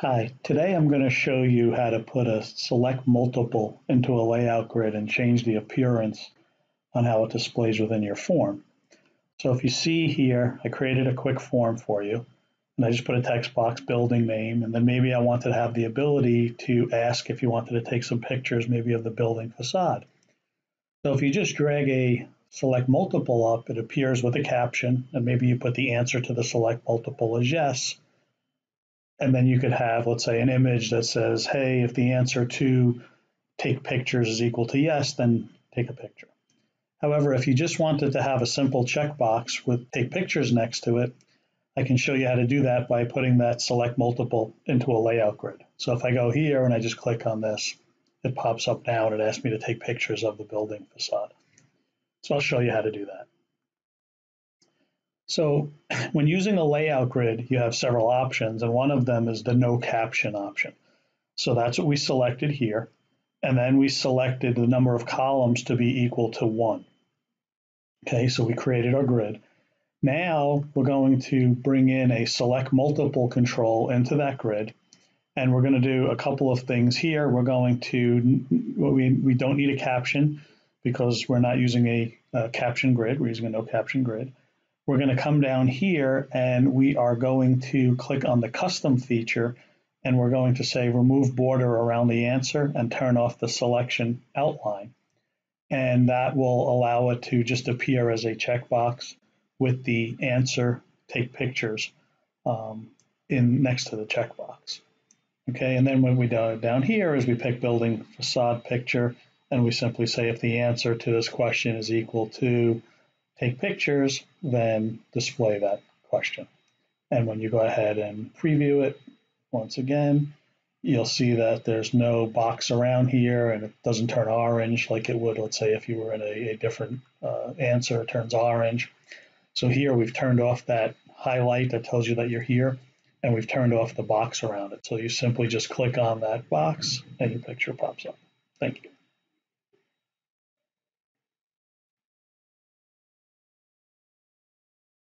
Hi, today I'm going to show you how to put a select multiple into a layout grid and change the appearance on how it displays within your form. So if you see here, I created a quick form for you, and I just put a text box, building name, and then maybe I wanted to have the ability to ask if you wanted to take some pictures maybe of the building facade. So if you just drag a select multiple up, it appears with a caption, and maybe you put the answer to the select multiple as yes. And then you could have, let's say, an image that says, hey, if the answer to take pictures is equal to yes, then take a picture. However, if you just wanted to have a simple checkbox with take pictures next to it, I can show you how to do that by putting that select multiple into a layout grid. So if I go here and I just click on this, it pops up now and it asks me to take pictures of the building facade. So I'll show you how to do that. So when using a layout grid, you have several options, and one of them is the no caption option. So that's what we selected here. And then we selected the number of columns to be equal to 1. Okay, so we created our grid. Now we're going to bring in a select multiple control into that grid. And we're going to do a couple of things here. We're going to, we don't need a caption because we're not using a caption grid. We're using a no caption grid. We're going to come down here and we are going to click on the custom feature, and we're going to say remove border around the answer and turn off the selection outline. And that will allow it to just appear as a checkbox with the answer take pictures in next to the checkbox. Okay, and then when we do down here is we pick building facade picture, and we simply say if the answer to this question is equal to take pictures, then display that question. And when you go ahead and preview it, once again, you'll see that there's no box around here and it doesn't turn orange like it would, let's say, if you were in a different answer, it turns orange. So here we've turned off that highlight that tells you that you're here, and we've turned off the box around it. So you simply just click on that box and your picture pops up. Thank you.